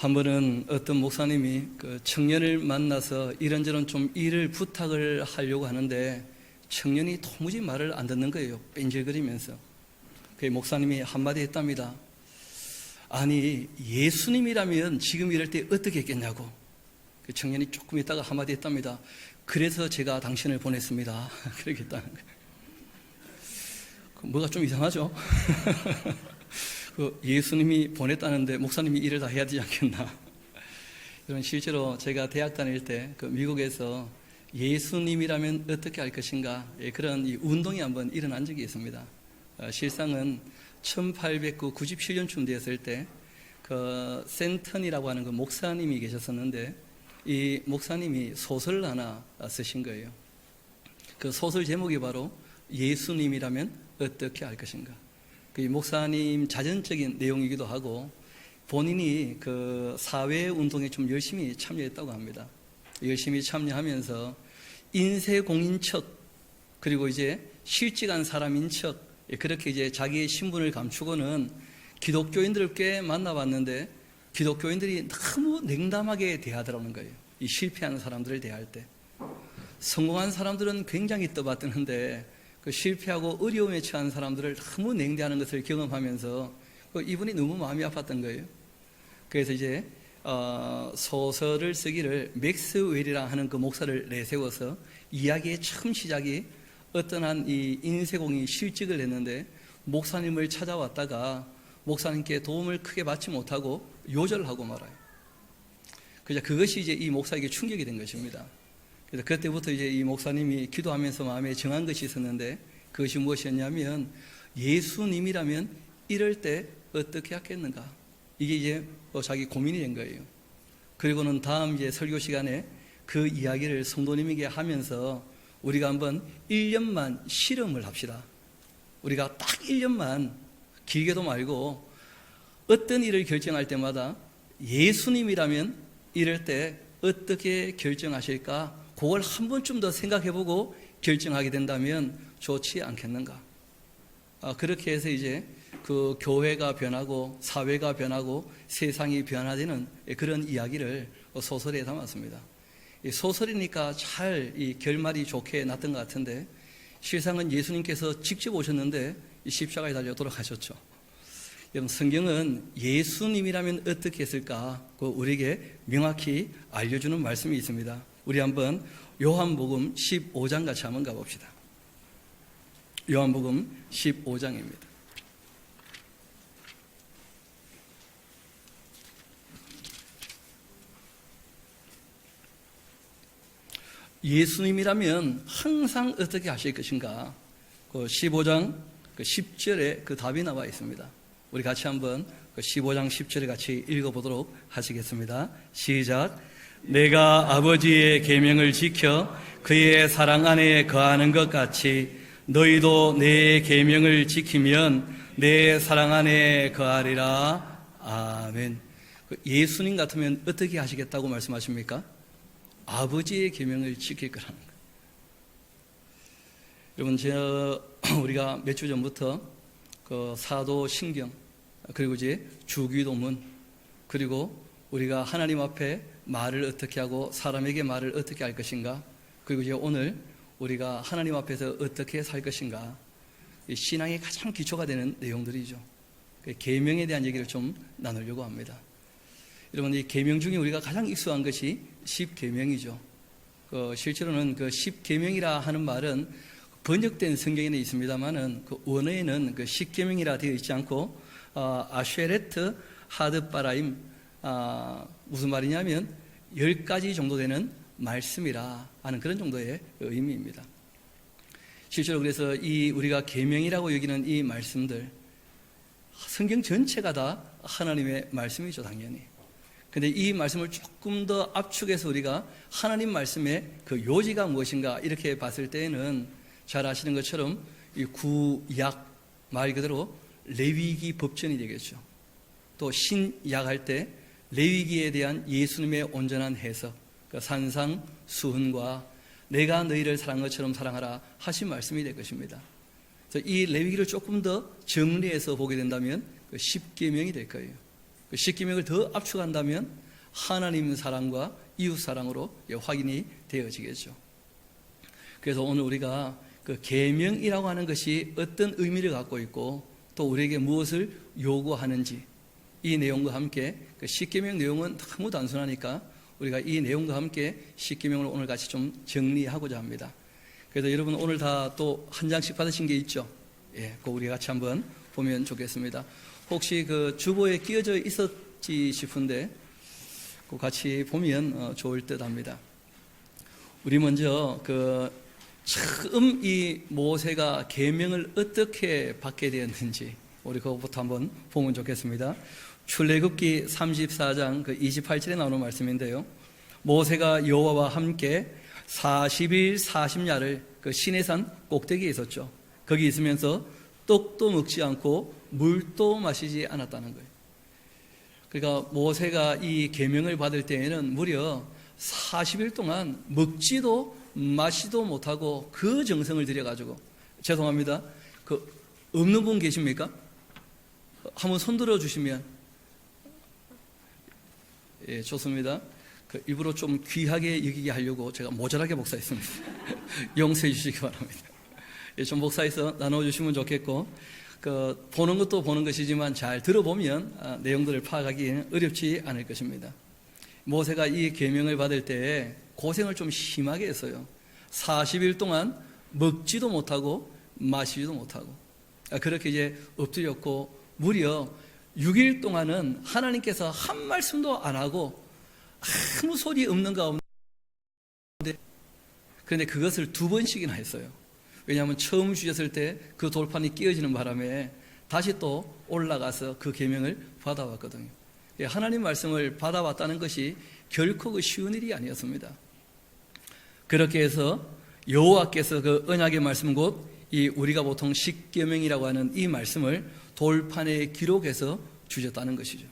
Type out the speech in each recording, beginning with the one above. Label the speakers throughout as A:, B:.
A: 한 번은 어떤 목사님이 그 청년을 만나서 이런저런 좀 일을 부탁을 하려고 하는데 청년이 도무지 말을 안 듣는 거예요. 뺀질거리면서. 그 목사님이 한마디 했답니다. 아니, 예수님이라면 지금 이럴 때 어떻게 했겠냐고. 그 청년이 조금 있다가 한마디 했답니다. 그래서 제가 당신을 보냈습니다. 그러겠다는 거예요. 뭐가 좀 이상하죠? 그 예수님이 보냈다는데 목사님이 일을 다 해야 되지 않겠나? 이런 실제로 제가 대학 다닐 때 그 미국에서 예수님이라면 어떻게 할 것인가 그런 이 운동이 한번 일어난 적이 있습니다. 실상은 1897년쯤 되었을 때 그 센턴이라고 하는 그 목사님이 계셨었는데 이 목사님이 소설을 하나 쓰신 거예요. 그 소설 제목이 바로 예수님이라면 어떻게 할 것인가. 그 목사님 자전적인 내용이기도 하고 본인이 그 사회 운동에 좀 열심히 참여했다고 합니다. 열심히 참여하면서 인쇄공인 척 그리고 이제 실직한 사람인 척 그렇게 이제 자기의 신분을 감추고는 기독교인들을 꽤 만나봤는데 기독교인들이 너무 냉담하게 대하더라는 거예요. 이 실패하는 사람들을 대할 때. 성공한 사람들은 굉장히 떠받드는데 그 실패하고 어려움에 처한 사람들을 너무 냉대하는 것을 경험하면서 이분이 너무 마음이 아팠던 거예요. 그래서 이제 소설을 쓰기를 맥스웰이라 하는 그 목사를 내세워서 이야기의 처음 시작이 어떤 한 이 인쇄공이 실직을 했는데 목사님을 찾아왔다가 목사님께 도움을 크게 받지 못하고 요절하고 말아요. 그것이 이제 이 목사에게 충격이 된 것입니다. 그래서 그때부터 이제 이 목사님이 기도하면서 마음에 정한 것이 있었는데 그것이 무엇이었냐면 예수님이라면 이럴 때 어떻게 하겠는가. 이게 이제 자기 고민이 된 거예요. 그리고는 다음 이제 설교 시간에 그 이야기를 성도님에게 하면서 우리가 한번 1년만 실험을 합시다. 우리가 딱 1년만 길게도 말고 어떤 일을 결정할 때마다 예수님이라면 이럴 때 어떻게 결정하실까? 그걸 한 번쯤 더 생각해보고 결정하게 된다면 좋지 않겠는가? 그렇게 해서 이제 그 교회가 변하고 사회가 변하고 세상이 변화되는 그런 이야기를 소설에 담았습니다. 소설이니까 잘 이 결말이 좋게 났던 것 같은데 실상은 예수님께서 직접 오셨는데 십자가에 달려 돌아가셨죠. 여러분 성경은 예수님이라면 어떻게 했을까? 우리에게 명확히 알려주는 말씀이 있습니다. 우리 한번 요한복음 15장 같이 한번 가봅시다. 요한복음 15장입니다. 예수님이라면 항상 어떻게 하실 것인가? 15장 10절에 그 답이 나와 있습니다. 우리 같이 한번 15장 10절에 같이 읽어보도록 하시겠습니다. 시작. 내가 아버지의 계명을 지켜 그의 사랑 안에 거하는 것 같이 너희도 내 계명을 지키면 내 사랑 안에 거하리라. 아멘. 예수님 같으면 어떻게 하시겠다고 말씀하십니까? 아버지의 계명을 지킬 거라는 거예요. 여러분, 우리가 몇 주 전부터 그 사도신경, 그리고 이제 주기도문, 그리고 우리가 하나님 앞에 말을 어떻게 하고 사람에게 말을 어떻게 할 것인가, 그리고 이제 오늘 우리가 하나님 앞에서 어떻게 살 것인가, 신앙의 가장 기초가 되는 내용들이죠. 계명에 대한 얘기를 좀 나누려고 합니다. 여러분, 이 계명 중에 우리가 가장 익숙한 것이 십계명이죠. 실제로는 그 십계명이라 하는 말은 번역된 성경에는 있습니다만은 그 원어에는 그 십계명이라 되어 있지 않고 아쉐레트 하드바라임, 무슨 말이냐면 10가지 정도 되는 말씀이라 하는 그런 정도의 의미입니다. 실제로 그래서 우리가 계명이라고 여기는 이 말씀들, 성경 전체가 다 하나님의 말씀이죠, 당연히. 근데 이 말씀을 조금 더 압축해서 우리가 하나님 말씀의 그 요지가 무엇인가 이렇게 봤을 때에는 잘 아시는 것처럼 이 구약 말 그대로 레위기 법전이 되겠죠. 또 신약할 때 레위기에 대한 예수님의 온전한 해석, 그 산상수훈과 내가 너희를 사랑한 것처럼 사랑하라 하신 말씀이 될 것입니다. 그래서 이 레위기를 조금 더 정리해서 보게 된다면 그 십계명이 될 거예요. 그 십계명을 더 압축한다면 하나님 사랑과 이웃 사랑으로 확인이 되어지겠죠. 그래서 오늘 우리가 그 계명이라고 하는 것이 어떤 의미를 갖고 있고 또 우리에게 무엇을 요구하는지 이 내용과 함께 그 십계명 내용은 너무 단순하니까 우리가 이 내용과 함께 십계명을 오늘 같이 좀 정리하고자 합니다. 그래서 여러분 오늘 다 또 한 장씩 받으신 게 있죠? 예, 그 우리 같이 한번 보면 좋겠습니다. 혹시 그 주보에 끼어져 있었지 싶은데 그 같이 보면 좋을 듯합니다. 우리 먼저 그 처음 이 모세가 계명을 어떻게 받게 되었는지 우리 그것부터 한번 보면 좋겠습니다. 출애굽기 34장 그 28절에 나오는 말씀인데요. 모세가 여호와와 함께 40일 40야를 그 시내산 꼭대기에 있었죠. 거기 있으면서 떡도 먹지 않고 물도 마시지 않았다는 거예요. 그러니까 모세가 이 계명을 받을 때에는 무려 40일 동안 먹지도 마시도 못하고 그 정성을 들여가지고, 죄송합니다, 그 없는 분 계십니까? 한번 손들어 주시면. 예, 좋습니다. 그 일부러 좀 귀하게 여기게 하려고 제가 모자라게 목사했습니다. 용서해 주시기 바랍니다. 예, 좀 목사에서 나눠주시면 좋겠고, 그 보는 것도 보는 것이지만 잘 들어보면 내용들을 파악하기는 어렵지 않을 것입니다. 모세가 이 계명을 받을 때 고생을 좀 심하게 했어요. 40일 동안 먹지도 못하고 마시지도 못하고 그렇게 이제 엎드렸고, 무려 6일 동안은 하나님께서 한 말씀도 안 하고 아무 소리 없는 가운데, 그런데 그것을 2번씩이나 했어요. 왜냐하면 처음 주셨을 때 그 돌판이 끼어지는 바람에 다시 또 올라가서 그 계명을 받아왔거든요. 하나님 말씀을 받아왔다는 것이 결코 그 쉬운 일이 아니었습니다. 그렇게 해서 여호와께서 그 언약의 말씀 곧 이 우리가 보통 십계명이라고 하는 이 말씀을 돌판에 기록해서 주셨다는 것이죠.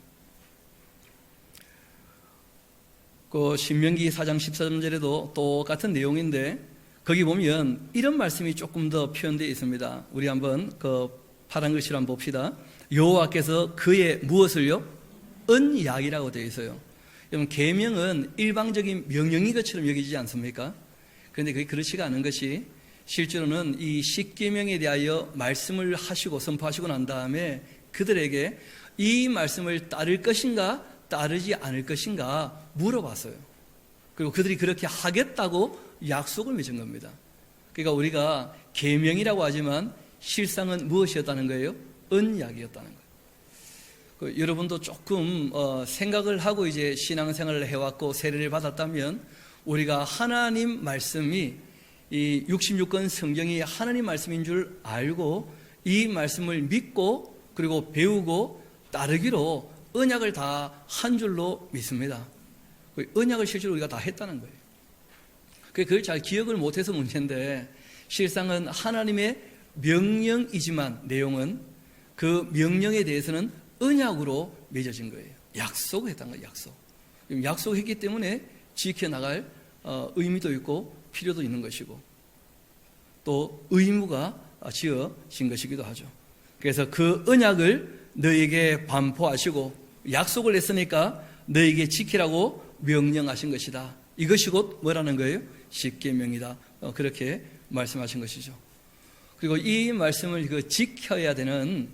A: 그 신명기 4장 13절에도 똑같은 내용인데 거기 보면 이런 말씀이 조금 더 표현되어 있습니다. 우리 한번 그 파란 글씨로 한번 봅시다. 여호와께서 그의 무엇을요? 언약이라고 되어 있어요. 여러분, 계명은 일방적인 명령인 것처럼 여기지 않습니까? 그런데 그게 그렇지가 않은 것이, 실제로는 이 십계명에 대하여 말씀을 하시고 선포하시고 난 다음에 그들에게 이 말씀을 따를 것인가 따르지 않을 것인가 물어봤어요. 그리고 그들이 그렇게 하겠다고 약속을 맺은 겁니다. 그러니까 우리가 계명이라고 하지만 실상은 무엇이었다는 거예요? 언약이었다는 거예요. 여러분도 조금 생각을 하고 이제 신앙생활을 해왔고 세례를 받았다면 우리가 하나님 말씀이 이 66권 성경이 하나님 말씀인 줄 알고 이 말씀을 믿고 그리고 배우고 따르기로 언약을 다 한 줄로 믿습니다. 언약을 실제로 우리가 다 했다는 거예요. 그걸 잘 기억을 못해서 문제인데, 실상은 하나님의 명령이지만 내용은 그 명령에 대해서는 언약으로 맺어진 거예요. 약속을 했다는 거예요. 약속했기 때문에 지켜나갈 의미도 있고 필요도 있는 것이고 또 의무가 지어진 것이기도 하죠. 그래서 그 언약을 너에게 반포하시고 약속을 했으니까 너에게 지키라고 명령하신 것이다. 이것이 곧 뭐라는 거예요? 십계명이다. 그렇게 말씀하신 것이죠. 그리고 이 말씀을 그 지켜야 되는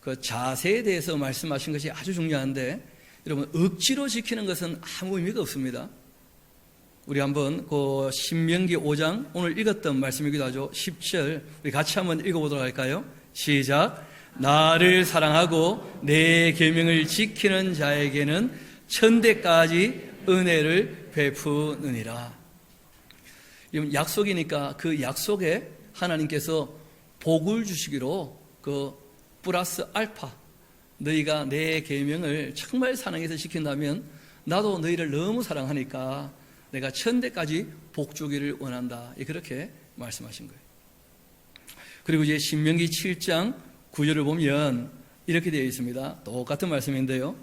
A: 그 자세에 대해서 말씀하신 것이 아주 중요한데, 여러분, 억지로 지키는 것은 아무 의미가 없습니다. 우리 한번 그 신명기 5장 오늘 읽었던 말씀이기도 하죠. 10절 우리 같이 한번 읽어보도록 할까요? 시작. 나를 사랑하고 내 계명을 지키는 자에게는 천대까지 은혜를 베푸느니라. 약속이니까 그 약속에 하나님께서 복을 주시기로 그 플러스 알파, 너희가 내 계명을 정말 사랑해서 지킨다면 나도 너희를 너무 사랑하니까 내가 천대까지 복 주기를 원한다. 그렇게 말씀하신 거예요. 그리고 이제 신명기 7장 9절을 보면 이렇게 되어 있습니다. 똑같은 말씀인데요.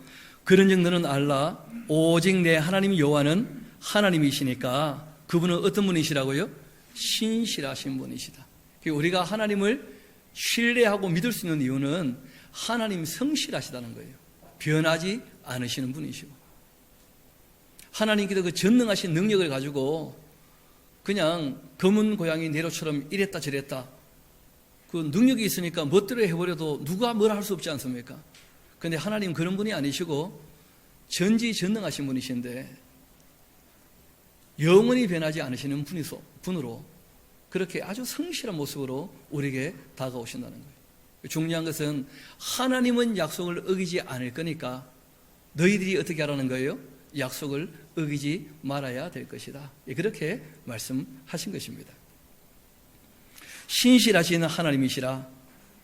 A: 그런즉 너는 알라, 오직 내 하나님 여호와는 하나님이시니까. 그분은 어떤 분이시라고요? 신실하신 분이시다. 우리가 하나님을 신뢰하고 믿을 수 있는 이유는 하나님 성실하시다는 거예요. 변하지 않으시는 분이시고, 하나님께서 그 전능하신 능력을 가지고 그냥 검은 고양이 네로처럼 이랬다 저랬다, 그 능력이 있으니까 멋대로 해버려도 누가 뭐라 할 수 없지 않습니까? 그런데 하나님 그런 분이 아니시고 전지전능하신 분이신데 영원히 변하지 않으시는 분으로 그렇게 아주 성실한 모습으로 우리에게 다가오신다는 거예요. 중요한 것은 하나님은 약속을 어기지 않을 거니까 너희들이 어떻게 하라는 거예요? 약속을 어기지 말아야 될 것이다. 그렇게 말씀하신 것입니다. 신실하신 하나님이시라.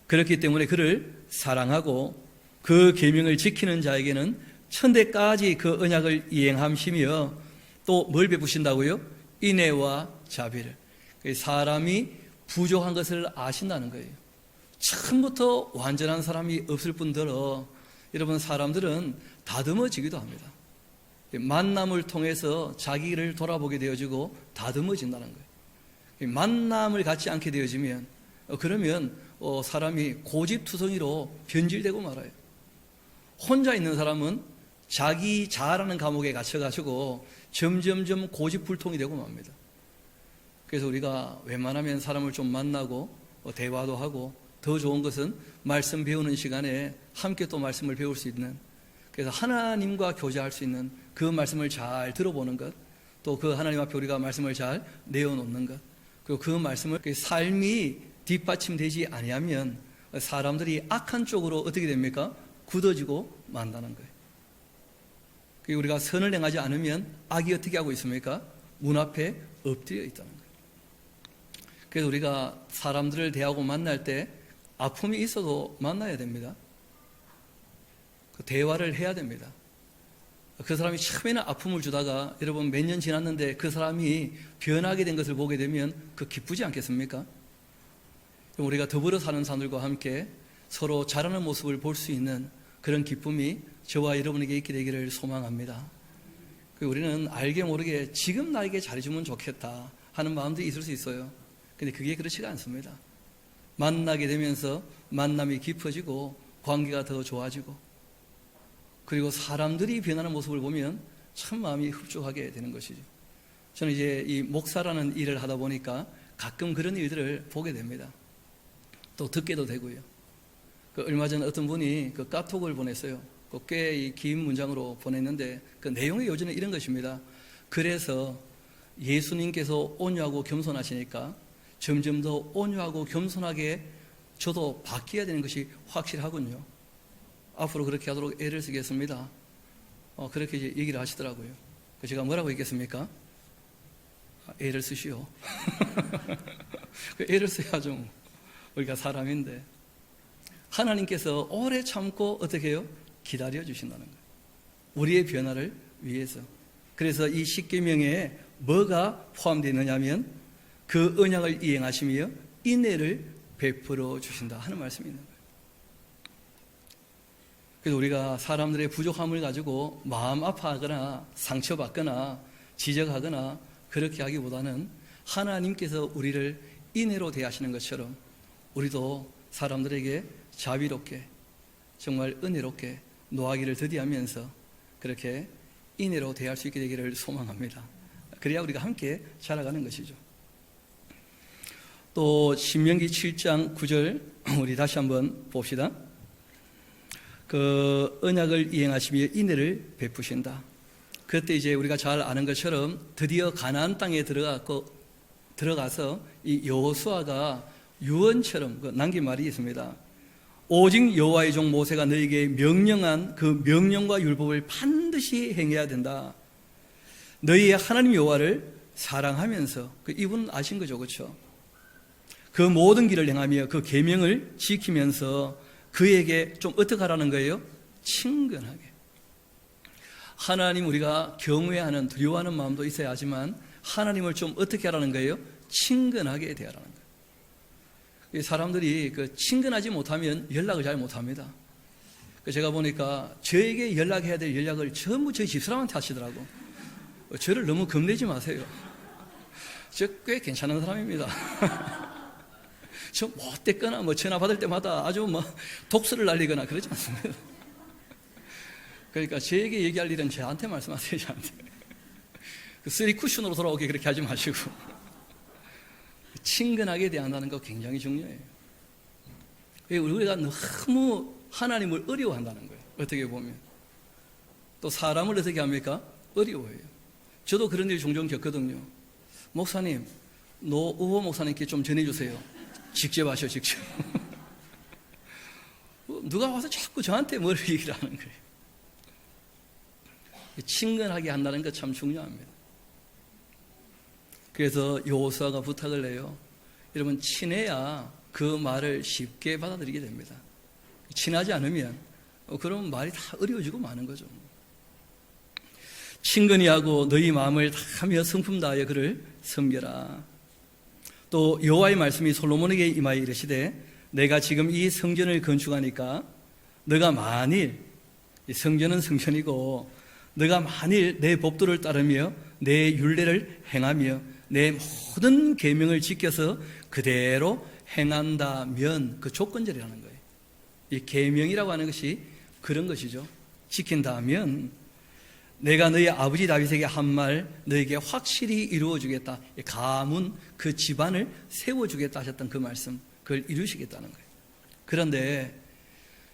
A: 그렇기 때문에 그를 사랑하고 그 계명을 지키는 자에게는 천대까지 그 언약을 이행하시며 또 뭘 베푸신다고요? 인애와 자비를. 사람이 부족한 것을 아신다는 거예요. 처음부터 완전한 사람이 없을 뿐더러 여러분, 사람들은 다듬어지기도 합니다. 만남을 통해서 자기를 돌아보게 되어지고 다듬어진다는 거예요. 만남을 갖지 않게 되어지면 그러면 사람이 고집투성이로 변질되고 말아요. 혼자 있는 사람은 자기 자아라는 감옥에 갇혀가지고 점점점 고집불통이 되고 맙니다. 그래서 우리가 웬만하면 사람을 좀 만나고 대화도 하고, 더 좋은 것은 말씀 배우는 시간에 함께 또 말씀을 배울 수 있는, 그래서 하나님과 교제할 수 있는 그 말씀을 잘 들어보는 것, 또 그 하나님 앞에 우리가 말씀을 잘 내어놓는 것, 그리고 그 말씀을 삶이 뒷받침되지 아니하면 사람들이 악한 쪽으로 어떻게 됩니까? 굳어지고 만다는 거예요. 우리가 선을 행하지 않으면 악이 어떻게 하고 있습니까? 문 앞에 엎드려 있다는 거예요. 그래서 우리가 사람들을 대하고 만날 때 아픔이 있어도 만나야 됩니다. 대화를 해야 됩니다. 그 사람이 처음에는 아픔을 주다가 여러분 몇 년 지났는데 그 사람이 변하게 된 것을 보게 되면 그 기쁘지 않겠습니까? 우리가 더불어 사는 사람들과 함께 서로 자라는 모습을 볼 수 있는 그런 기쁨이 저와 여러분에게 있게 되기를 소망합니다. 우리는 알게 모르게 지금 나에게 잘해주면 좋겠다 하는 마음도 있을 수 있어요. 근데 그게 그렇지가 않습니다. 만나게 되면서 만남이 깊어지고 관계가 더 좋아지고, 그리고 사람들이 변하는 모습을 보면 참 마음이 흡족하게 되는 것이죠. 저는 이제 이 목사라는 일을 하다 보니까 가끔 그런 일들을 보게 됩니다. 또 듣게도 되고요. 얼마 전 어떤 분이 그 카톡을 보냈어요. 꽤 긴 문장으로 보냈는데 그 내용의 요지는 이런 것입니다. 그래서 예수님께서 온유하고 겸손하시니까 점점 더 온유하고 겸손하게 저도 바뀌어야 되는 것이 확실하군요. 앞으로 그렇게 하도록 애를 쓰겠습니다. 그렇게 이제 얘기를 하시더라고요. 제가 뭐라고 했겠습니까? 애를 쓰시오. 애를 써야죠. 우리가 사람인데. 하나님께서 오래 참고 어떻게 해요? 기다려 주신다는 거예요. 우리의 변화를 위해서. 그래서 이 십계명에 뭐가 포함되어 있느냐면 그 언약을 이행하시며 인애를 베풀어 주신다 하는 말씀이 있는 거예요. 그래서 우리가 사람들의 부족함을 가지고 마음 아파하거나 상처받거나 지적하거나 그렇게 하기보다는 하나님께서 우리를 인애로 대하시는 것처럼 우리도 사람들에게 자비롭게 정말 은혜롭게 노하기를 더디하면서 그렇게 인애로 대할 수 있게 되기를 소망합니다. 그래야 우리가 함께 자라가는 것이죠. 또 신명기 7장 9절 우리 다시 한번 봅시다. 그 언약을 이행하시며 인애를 베푸신다. 그때 이제 우리가 잘 아는 것처럼 드디어 가나안 땅에 들어가서 이 여호수아가 유언처럼 남긴 말이 있습니다. 오직 여호와의 종 모세가 너에게 명령한 그 명령과 율법을 반드시 행해야 된다. 너희의 하나님 여호와를 사랑하면서, 이분 아신 거죠, 그렇죠? 그 모든 길을 행하며 그 계명을 지키면서 그에게 좀 어떻게 하라는 거예요? 친근하게. 하나님 우리가 경외하는, 두려워하는 마음도 있어야 하지만 하나님을 좀 어떻게 하라는 거예요? 친근하게 대하라는 거예요. 사람들이 친근하지 못하면 연락을 잘 못합니다. 제가 보니까 저에게 연락해야 될 연락을 전부 저희 집사람한테 하시더라고. 저를 너무 겁내지 마세요. 저 꽤 괜찮은 사람입니다. 저 못됐거나 전화 받을 때마다 아주 독설을 날리거나 그러지 않습니다. 그러니까 저에게 얘기할 일은 저한테 말씀하세요, 저한테. 그 쓰리 쿠션으로 돌아오게 그렇게 하지 마시고. 친근하게 대한다는 거 굉장히 중요해요. 우리가 너무 하나님을 어려워한다는 거예요. 어떻게 보면. 또 사람을 어떻게 합니까? 어려워해요. 저도 그런 일 종종 겪거든요. 목사님, 노우호 목사님께 좀 전해주세요. 직접 하셔, 직접. 누가 와서 자꾸 저한테 뭘 얘기를 하는 거예요. 친근하게 한다는 것 참 중요합니다. 그래서 여호수아가 부탁을 해요. 여러분, 친해야 그 말을 쉽게 받아들이게 됩니다. 친하지 않으면 그런 말이 다 어려워지고 마는 거죠. 친근히 하고 너희 마음을 다하며 성품 다하여 그를 섬겨라. 또 여호와의 말씀이 솔로몬에게 임하여 이르시되 내가 지금 이 성전을 건축하니까 너가 만일, 성전은 성전이고 너가 만일 내 법도를 따르며 내 율례를 행하며 내 모든 계명을 지켜서 그대로 행한다면, 그 조건절이라는 거예요. 이 계명이라고 하는 것이 그런 것이죠. 지킨다면 내가 너희 아버지 다윗에게 한 말 너에게 확실히 이루어주겠다. 가문, 그 집안을 세워주겠다 하셨던 그 말씀, 그걸 이루시겠다는 거예요. 그런데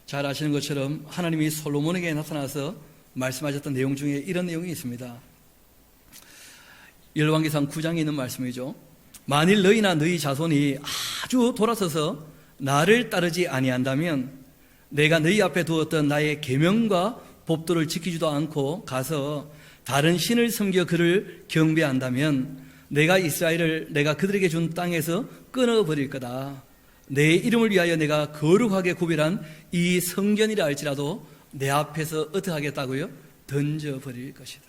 A: 잘 아시는 것처럼 하나님이 솔로몬에게 나타나서 말씀하셨던 내용 중에 이런 내용이 있습니다. 열왕기상 9장에 있는 말씀이죠. 만일 너희나 너희 자손이 아주 돌아서서 나를 따르지 아니한다면 내가 너희 앞에 두었던 나의 계명과 법도를 지키지도 않고 가서 다른 신을 섬겨 그를 경배한다면 내가 이스라엘을 내가 그들에게 준 땅에서 끊어버릴 거다. 내 이름을 위하여 내가 거룩하게 구별한 이 성전이라 할지라도 내 앞에서 어떻게 하겠다고요? 던져버릴 것이다.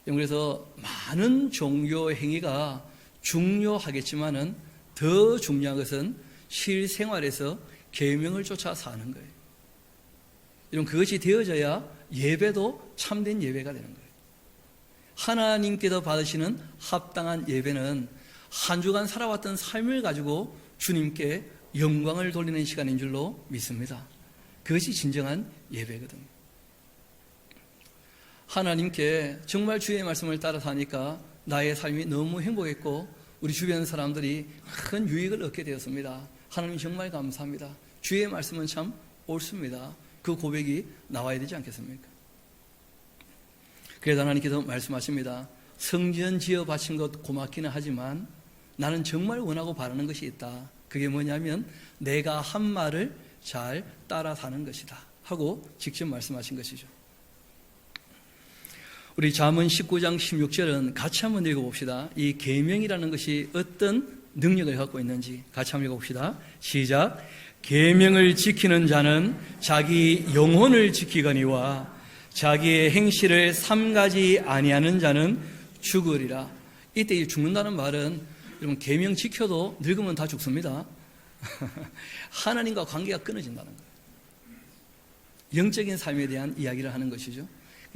A: 그래서 많은 종교 행위가 중요하겠지만은 더 중요한 것은 실생활에서 계명을 쫓아 사는 거예요. 여러분, 그것이 되어져야 예배도 참된 예배가 되는 거예요. 하나님께서 받으시는 합당한 예배는 한 주간 살아왔던 삶을 가지고 주님께 영광을 돌리는 시간인 줄로 믿습니다. 그것이 진정한 예배거든요. 하나님께 정말 주의 말씀을 따라 사니까 나의 삶이 너무 행복했고 우리 주변 사람들이 큰 유익을 얻게 되었습니다. 하나님 정말 감사합니다. 주의 말씀은 참 옳습니다. 그 고백이 나와야 되지 않겠습니까? 그래서 하나님께서 말씀하십니다. 성전 지어 바친 것 고맙기는 하지만 나는 정말 원하고 바라는 것이 있다. 그게 뭐냐면 내가 한 말을 잘 따라 사는 것이다 하고 직접 말씀하신 것이죠. 우리 잠언 19장 16절은 같이 한번 읽어봅시다. 이 계명이라는 것이 어떤 능력을 갖고 있는지 같이 한번 읽어봅시다. 시작. 계명을 지키는 자는 자기 영혼을 지키거니와 자기의 행실을 삼가지 아니하는 자는 죽으리라. 이때 이 죽는다는 말은 여러분, 계명 지켜도 늙으면 다 죽습니다. 하나님과 관계가 끊어진다는 거예요. 영적인 삶에 대한 이야기를 하는 것이죠.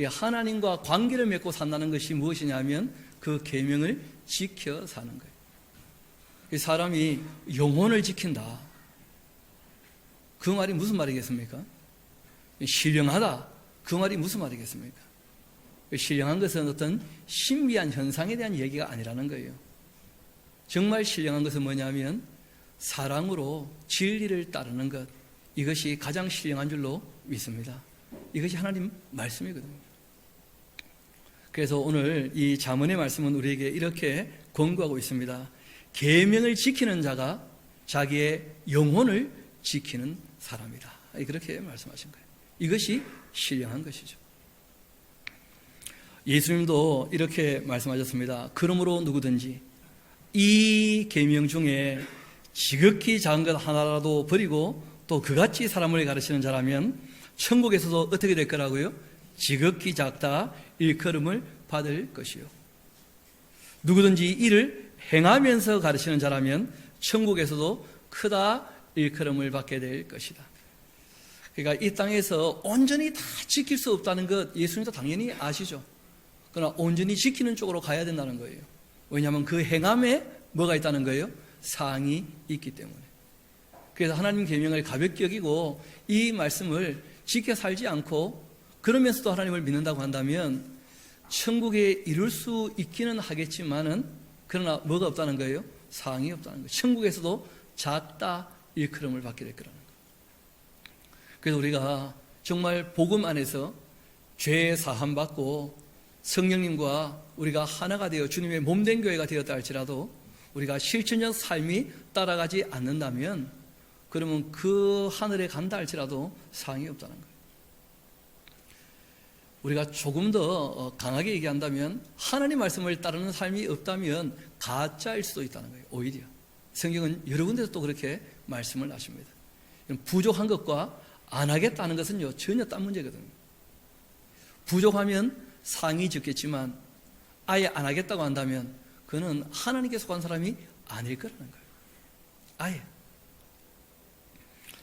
A: 하나님과 관계를 맺고 산다는 것이 무엇이냐면 그 계명을 지켜 사는 거예요. 사람이 영혼을 지킨다. 그 말이 무슨 말이겠습니까? 신령하다. 그 말이 무슨 말이겠습니까? 신령한 것은 어떤 신비한 현상에 대한 얘기가 아니라는 거예요. 정말 신령한 것은 뭐냐면 사랑으로 진리를 따르는 것, 이것이 가장 신령한 줄로 믿습니다. 이것이 하나님 말씀이거든요. 그래서 오늘 이 잠언의 말씀은 우리에게 이렇게 권고하고 있습니다. 계명을 지키는 자가 자기의 영혼을 지키는 사람이다. 그렇게 말씀하신 거예요. 이것이 신령한 것이죠. 예수님도 이렇게 말씀하셨습니다. 그러므로 누구든지 이 계명 중에 지극히 작은 것 하나라도 버리고 또 그같이 사람을 가르치는 자라면 천국에서도 어떻게 될 거라고요? 지극히 작다 일컬음을 받을 것이요. 누구든지 이를 행하면서 가르치는 자라면 천국에서도 크다 일컬음을 받게 될 것이다. 그러니까 이 땅에서 온전히 다 지킬 수 없다는 것 예수님도 당연히 아시죠. 그러나 온전히 지키는 쪽으로 가야 된다는 거예요. 왜냐하면 그 행함에 뭐가 있다는 거예요? 상이 있기 때문에. 그래서 하나님 계명을 가볍게 여기고 이 말씀을 지켜 살지 않고 그러면서도 하나님을 믿는다고 한다면 천국에 이룰 수 있기는 하겠지만은 그러나 뭐가 없다는 거예요? 상이 없다는 거예요. 천국에서도 작다 일컬음을 받게 될 거라는 거예요. 그래서 우리가 정말 복음 안에서 죄 사함 받고 성령님과 우리가 하나가 되어 주님의 몸된 교회가 되었다 할지라도 우리가 실천적 삶이 따라가지 않는다면 그러면 그 하늘에 간다 할지라도 상이 없다는 거예요. 우리가 조금 더 강하게 얘기한다면 하나님 말씀을 따르는 삶이 없다면 가짜일 수도 있다는 거예요. 오히려 성경은 여러 군데서 또 그렇게 말씀을 하십니다. 부족한 것과 안 하겠다는 것은요 전혀 딴 문제거든요. 부족하면 상이 적겠지만 아예 안 하겠다고 한다면 그는 하나님께 속한 사람이 아닐 거라는 거예요. 아예.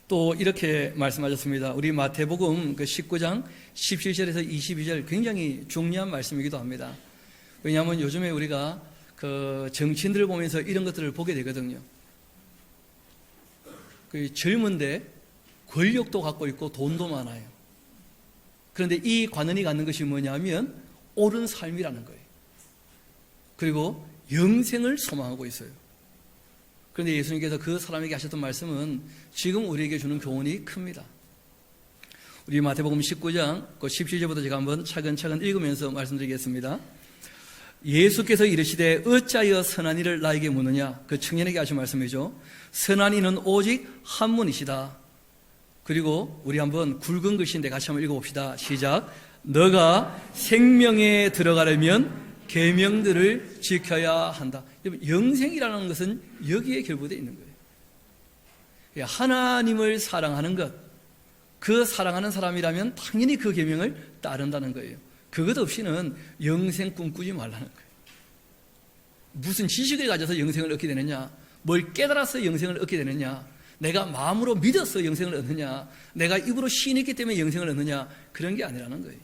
A: 또 이렇게 말씀하셨습니다. 우리 마태복음 19장 17절에서 22절 굉장히 중요한 말씀이기도 합니다. 왜냐하면 요즘에 우리가 그 정치인들을 보면서 이런 것들을 보게 되거든요. 그 젊은데 권력도 갖고 있고 돈도 많아요. 그런데 이 관원이 갖는 것이 뭐냐면 옳은 삶이라는 거예요. 그리고 영생을 소망하고 있어요. 그런데 예수님께서 그 사람에게 하셨던 말씀은 지금 우리에게 주는 교훈이 큽니다. 우리 마태복음 19장 17절부터 제가 한번 차근차근 읽으면서 말씀드리겠습니다. 예수께서 이르시되 어찌하여 선한 이를 나에게 묻느냐. 그 청년에게 하신 말씀이죠. 선한 이는 오직 한 분이시다. 그리고 우리 한번 굵은 글씨인데 같이 한번 읽어봅시다. 시작. 너가 생명에 들어가려면 계명들을 지켜야 한다. 영생이라는 것은 여기에 결부되어 있는 거예요. 하나님을 사랑하는 것, 그 사랑하는 사람이라면 당연히 그 계명을 따른다는 거예요. 그것 없이는 영생 꿈꾸지 말라는 거예요. 무슨 지식을 가져서 영생을 얻게 되느냐, 뭘 깨달아서 영생을 얻게 되느냐, 내가 마음으로 믿어서 영생을 얻느냐, 내가 입으로 시인했기 때문에 영생을 얻느냐, 그런 게 아니라는 거예요.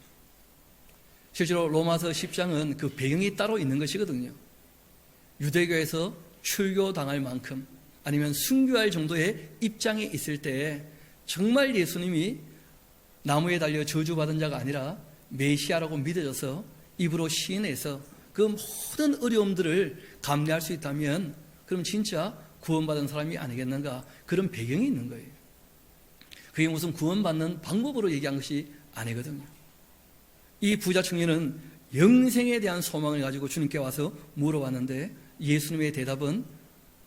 A: 실제로 로마서 10장은 그 배경이 따로 있는 것이거든요. 유대교에서 출교당할 만큼 아니면 순교할 정도의 입장에 있을 때 정말 예수님이 나무에 달려 저주받은 자가 아니라 메시아라고 믿어져서 입으로 시인해서 그 모든 어려움들을 감내할 수 있다면 그럼 진짜 구원받은 사람이 아니겠는가, 그런 배경이 있는 거예요. 그게 무슨 구원받는 방법으로 얘기한 것이 아니거든요. 이 부자 청년은 영생에 대한 소망을 가지고 주님께 와서 물어봤는데 예수님의 대답은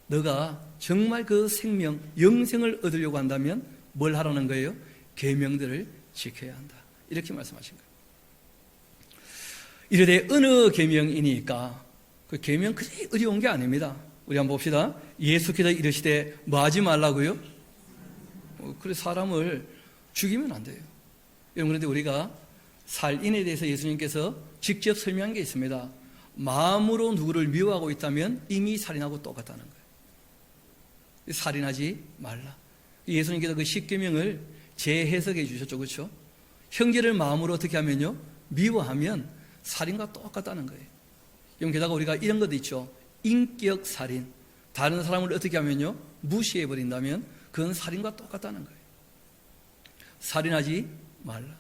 A: 너가 정말 그 생명, 영생을 얻으려고 한다면 뭘 하라는 거예요? 계명들을 지켜야 한다. 이렇게 말씀하신 거예요. 이르되 어느 계명이니까? 그 계명 그리 어려운 게 아닙니다. 우리 한번 봅시다. 예수께서 이르시되 뭐 하지 말라고요? 그래 사람을 죽이면 안 돼요. 여러분, 그런데 우리가 살인에 대해서 예수님께서 직접 설명한 게 있습니다. 마음으로 누구를 미워하고 있다면 이미 살인하고 똑같다는 거예요. 살인하지 말라. 예수님께서 그 십계명을 재해석해 주셨죠. 그렇죠? 형제를 마음으로 어떻게 하면요? 미워하면 살인과 똑같다는 거예요. 게다가 우리가 이런 것도 있죠. 인격 살인. 다른 사람을 어떻게 하면요? 무시해 버린다면 그건 살인과 똑같다는 거예요. 살인하지 말라.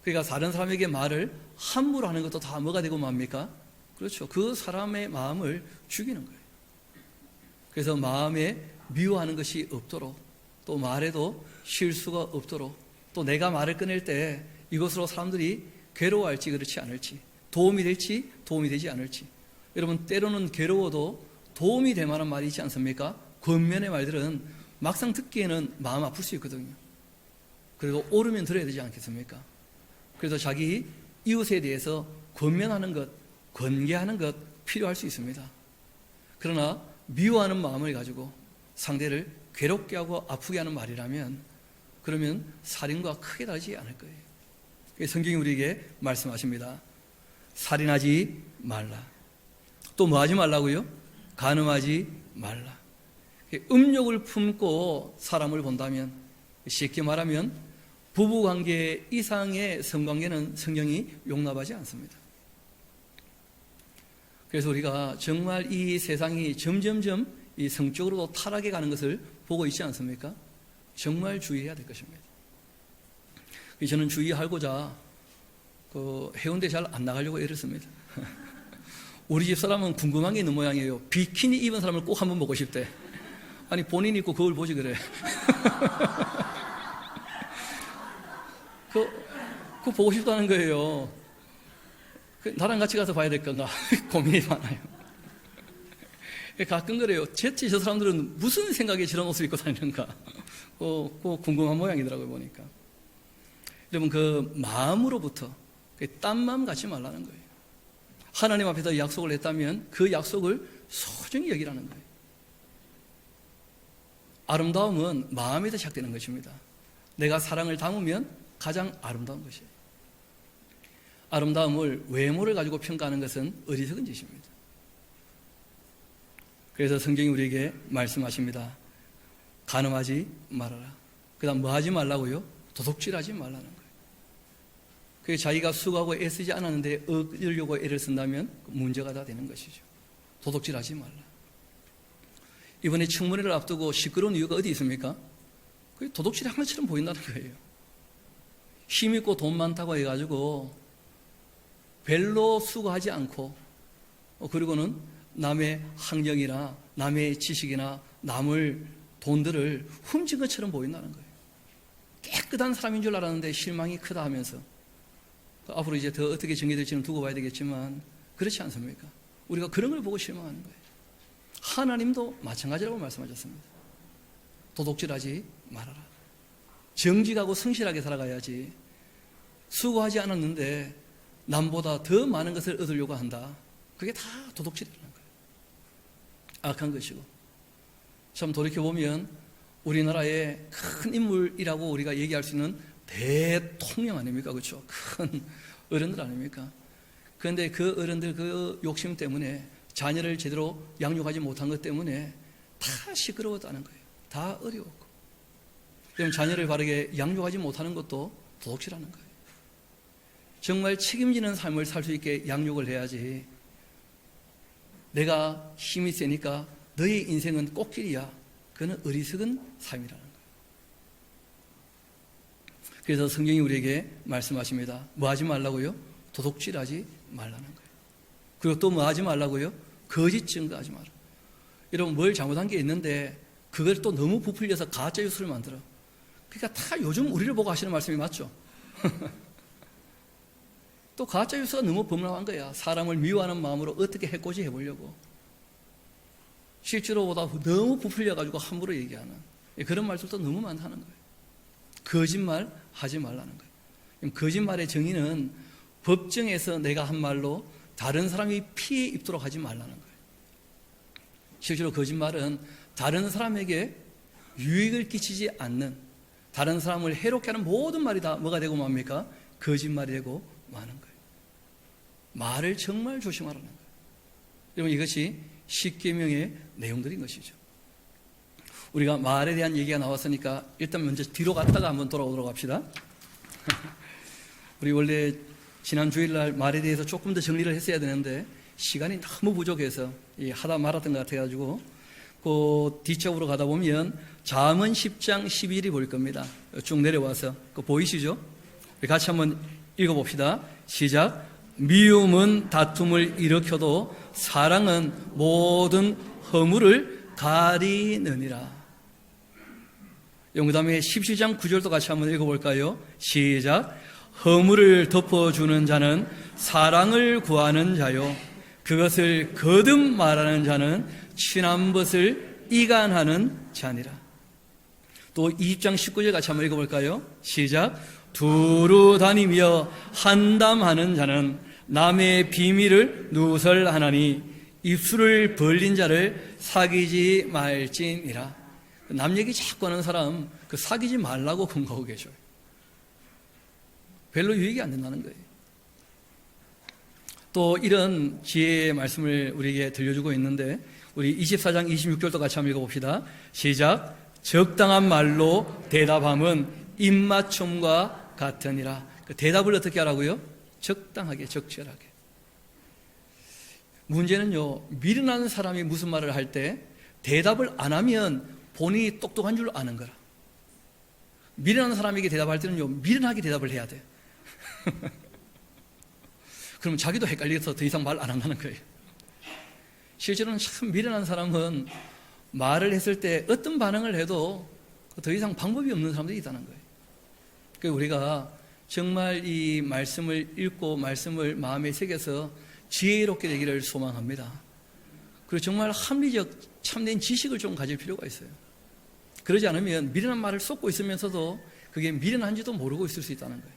A: 그러니까 다른 사람에게 말을 함부로 하는 것도 다 뭐가 되고 맙니까? 그렇죠. 그 사람의 마음을 죽이는 거예요. 그래서 마음에 미워하는 것이 없도록, 또 말에도 실수가 없도록, 또 내가 말을 꺼낼 때 이것으로 사람들이 괴로워할지 그렇지 않을지, 도움이 될지 도움이 되지 않을지. 여러분, 때로는 괴로워도 도움이 될 만한 말이 있지 않습니까? 겉면의 말들은 막상 듣기에는 마음 아플 수 있거든요. 그리고 옳으면 들어야 되지 않겠습니까? 그래서 자기 이웃에 대해서 권면하는 것, 권계하는 것 필요할 수 있습니다. 그러나 미워하는 마음을 가지고 상대를 괴롭게 하고 아프게 하는 말이라면 그러면 살인과 크게 다르지 않을 거예요. 성경이 우리에게 말씀하십니다. 살인하지 말라. 또 뭐 하지 말라고요? 간음하지 말라. 음욕을 품고 사람을 본다면, 쉽게 말하면 부부관계 이상의 성관계는 성경이 용납하지 않습니다. 그래서 우리가 정말 이 세상이 점점점 이 성적으로도 타락해 가는 것을 보고 있지 않습니까? 정말 주의해야 될 것입니다. 저는 주의하고자 해운대 잘 안 나가려고 애썼습니다. 우리 집 사람은 궁금한 게 있는 모양이에요. 비키니 입은 사람을 꼭 한번 보고 싶대. 아니 본인 입고 거울 보지 그래. 그거 보고 싶다는 거예요. 나랑 같이 가서 봐야 될 건가 고민이 많아요. 가끔 그래요. 대체 저 사람들은 무슨 생각에 저런 옷을 입고 다니는가. 그 궁금한 모양이더라고요 보니까. 여러분 그 마음으로부터 딴 마음 갖지 말라는 거예요. 하나님 앞에서 약속을 했다면 그 약속을 소중히 여기라는 거예요. 아름다움은 마음에서 시작되는 것입니다. 내가 사랑을 담으면 가장 아름다운 것이에요. 아름다움을 외모를 가지고 평가하는 것은 어리석은 짓입니다. 그래서 성경이 우리에게 말씀하십니다. 간음하지 말아라. 그 다음 뭐 하지 말라고요? 도둑질하지 말라는 거예요. 그게 자기가 수고하고 애쓰지 않았는데 얻으려고 애를 쓴다면 문제가 다 되는 것이죠. 도둑질하지 말라. 이번에 청문회를 앞두고 시끄러운 이유가 어디 있습니까? 그게 도둑질이 하나처럼 보인다는 거예요. 힘있고 돈 많다고 해가지고 별로 수고하지 않고 그리고는 남의 학력이나 남의 지식이나 남의 돈들을 훔친 것처럼 보인다는 거예요. 깨끗한 사람인 줄 알았는데 실망이 크다 하면서 앞으로 이제 더 어떻게 정리될지는 두고 봐야 되겠지만 그렇지 않습니까? 우리가 그런 걸 보고 실망하는 거예요. 하나님도 마찬가지라고 말씀하셨습니다. 도둑질하지 말아라. 정직하고 성실하게 살아가야지. 수고하지 않았는데 남보다 더 많은 것을 얻으려고 한다. 그게 다 도둑질이라는 거예요. 악한 것이고. 참 돌이켜보면 우리나라의 큰 인물이라고 우리가 얘기할 수 있는 대통령 아닙니까? 그렇죠? 큰 어른들 아닙니까? 그런데 그 어른들 그 욕심 때문에 자녀를 제대로 양육하지 못한 것 때문에 다 시끄러웠다는 거예요. 다 어려웠고. 그럼 자녀를 바르게 양육하지 못하는 것도 도둑질하는 거예요. 정말 책임지는 삶을 살 수 있게 양육을 해야지. 내가 힘이 세니까 너의 인생은 꽃길이야. 그건 어리석은 삶이라는 거예요. 그래서 성경이 우리에게 말씀하십니다. 뭐 하지 말라고요? 도둑질하지 말라는 거예요. 그리고 또 뭐 하지 말라고요? 거짓 증거하지 마라. 여러분 뭘 잘못한 게 있는데 그걸 또 너무 부풀려서 가짜 뉴스를 만들어. 그러니까 다 요즘 우리를 보고 하시는 말씀이 맞죠? 또 가짜 뉴스가 너무 범람한 거야. 사람을 미워하는 마음으로 어떻게 해코지 해보려고. 실제로보다 너무 부풀려가지고 함부로 얘기하는 그런 말들도 너무 많다는 거예요. 거짓말 하지 말라는 거예요. 거짓말의 정의는 법정에서 내가 한 말로 다른 사람이 피해 입도록 하지 말라는 거예요. 실제로 거짓말은 다른 사람에게 유익을 끼치지 않는, 다른 사람을 해롭게 하는 모든 말이 다 뭐가 되고 맙니까? 거짓말이 되고 마는 거예요. 말을 정말 조심하라는 거예요. 여러분 이것이 십계명의 내용들인 것이죠. 우리가 말에 대한 얘기가 나왔으니까 일단 먼저 뒤로 갔다가 한번 돌아오도록 합시다. 우리 원래 지난 주일날 말에 대해서 조금 더 정리를 했어야 되는데 시간이 너무 부족해서 하다 말았던 것 같아가지고 그 뒤쪽으로 가다 보면 잠언 10장 12절이 보일 겁니다. 쭉 내려와서 그거 보이시죠? 우리 같이 한번 읽어봅시다. 시작. 미움은 다툼을 일으켜도 사랑은 모든 허물을 가리느니라. 그 다음에 17장 9절도 같이 한번 읽어볼까요? 시작. 허물을 덮어주는 자는 사랑을 구하는 자요, 그것을 거듭 말하는 자는 친한 것을 이간하는 자니라. 또 20장 19절 같이 한번 읽어볼까요? 시작. 두루 다니며 한담하는 자는 남의 비밀을 누설하나니 입술을 벌린 자를 사귀지 말지니라. 남 얘기 자꾸 하는 사람 그 사귀지 말라고 권고하고 계셔요. 별로 유익이 안 된다는 거예요. 또 이런 지혜의 말씀을 우리에게 들려주고 있는데 우리 24장 26절도 같이 한번 읽어봅시다. 시작. 적당한 말로 대답함은 입맞춤과 같으니라. 그 대답을 어떻게 하라고요? 적당하게, 적절하게. 문제는요, 미련한 사람이 무슨 말을 할 때 대답을 안 하면 본인이 똑똑한 줄 아는 거라. 미련한 사람에게 대답할 때는요, 미련하게 대답을 해야 돼. 그러면 자기도 헷갈려서 더 이상 말 안 한다는 거예요. 실제로는 참 미련한 사람은 말을 했을 때 어떤 반응을 해도 더 이상 방법이 없는 사람들이 있다는 거예요. 그러니까 우리가 정말 이 말씀을 읽고 말씀을 마음에 새겨서 지혜롭게 되기를 소망합니다. 그리고 정말 합리적 참된 지식을 좀 가질 필요가 있어요. 그러지 않으면 미련한 말을 쏟고 있으면서도 그게 미련한지도 모르고 있을 수 있다는 거예요.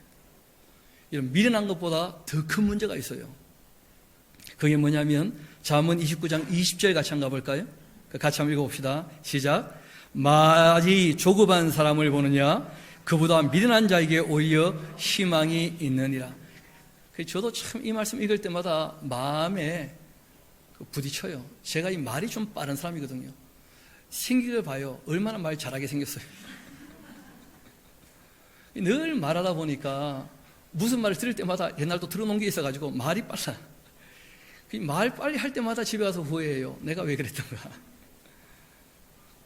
A: 이런 미련한 것보다 더 큰 문제가 있어요. 그게 뭐냐면 잠언 29장 20절 같이 한번 가볼까요? 같이 한번 읽어봅시다. 시작. 말이 조급한 사람을 보느냐 그보다 미련한 자에게 오히려 희망이 있느니라. 저도 참 이 말씀 읽을 때마다 마음에 부딪혀요. 제가 이 말이 좀 빠른 사람이거든요. 생기를 봐요. 얼마나 말 잘하게 생겼어요. 늘 말하다 보니까 무슨 말을 들을 때마다 옛날도 들어놓은 게 있어가지고 말이 빨라. 말 빨리 할 때마다 집에 가서 후회해요. 내가 왜 그랬던가.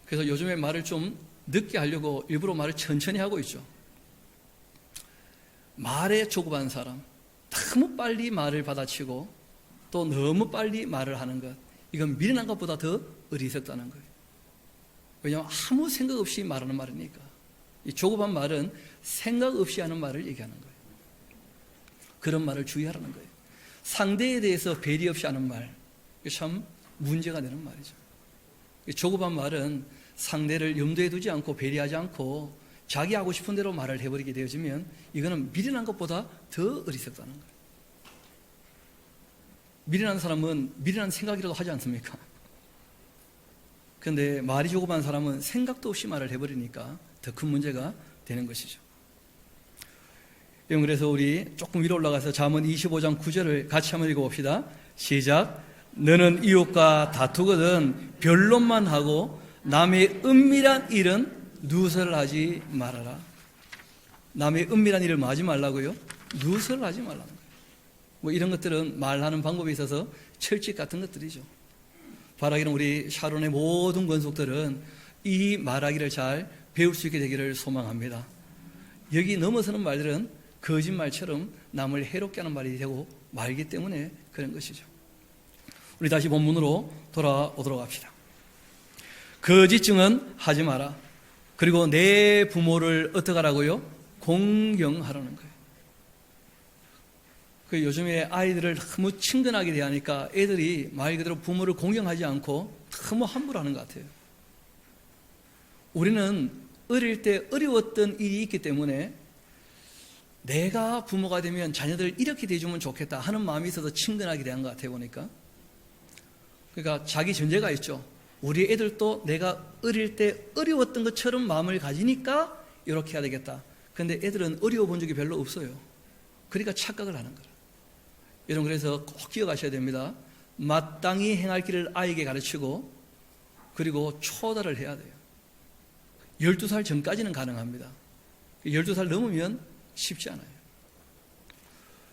A: 그래서 요즘에 말을 좀 늦게 하려고 일부러 말을 천천히 하고 있죠. 말에 조급한 사람, 너무 빨리 말을 받아치고 또 너무 빨리 말을 하는 것, 이건 미련한 것보다 더 어리석다는 거예요. 왜냐하면 아무 생각 없이 말하는 말이니까. 이 조급한 말은 생각 없이 하는 말을 얘기하는 거예요. 그런 말을 주의하라는 거예요. 상대에 대해서 배려 없이 하는 말, 참 문제가 되는 말이죠. 조급한 말은 상대를 염두에 두지 않고 배려하지 않고 자기 하고 싶은 대로 말을 해버리게 되어지면 이거는 미련한 것보다 더 어리석다는 거예요. 미련한 사람은 미련한 생각이라도 하지 않습니까? 그런데 말이 조급한 사람은 생각도 없이 말을 해버리니까 더 큰 문제가 되는 것이죠. 그래서 우리 조금 위로 올라가서 잠언 25장 9절을 같이 한번 읽어봅시다. 시작. 너는 이웃과 다투거든 변론만 하고 남의 은밀한 일은 누설하지 말아라. 남의 은밀한 일을 뭐 하지 말라고요? 누설하지 말라는 거예요. 뭐 이런 것들은 말하는 방법에 있어서 철칙 같은 것들이죠. 바라기는 우리 샤론의 모든 권속들은 이 말하기를 잘 배울 수 있게 되기를 소망합니다. 여기 넘어서는 말들은 거짓말처럼 남을 해롭게 하는 말이 되고 말기 때문에 그런 것이죠. 우리 다시 본문으로 돌아오도록 합시다. 거짓 증언 하지 마라. 그리고 내 부모를 어떻게 하라고요? 공경하라는 거예요. 요즘에 아이들을 너무 친근하게 대하니까 애들이 말 그대로 부모를 공경하지 않고 너무 함부로 하는 것 같아요. 우리는 어릴 때 어려웠던 일이 있기 때문에 내가 부모가 되면 자녀들 이렇게 대해주면 좋겠다 하는 마음이 있어서 친근하게 대한 것 같아요, 보니까. 그러니까 자기 전제가 있죠. 우리 애들도 내가 어릴 때 어려웠던 것처럼 마음을 가지니까 이렇게 해야 되겠다. 그런데 애들은 어려워 본 적이 별로 없어요. 그러니까 착각을 하는 거예요. 여러분, 그래서 꼭 기억하셔야 됩니다. 마땅히 행할 길을 아이에게 가르치고 그리고 초달을 해야 돼요. 12살 전까지는 가능합니다. 12살 넘으면 쉽지 않아요.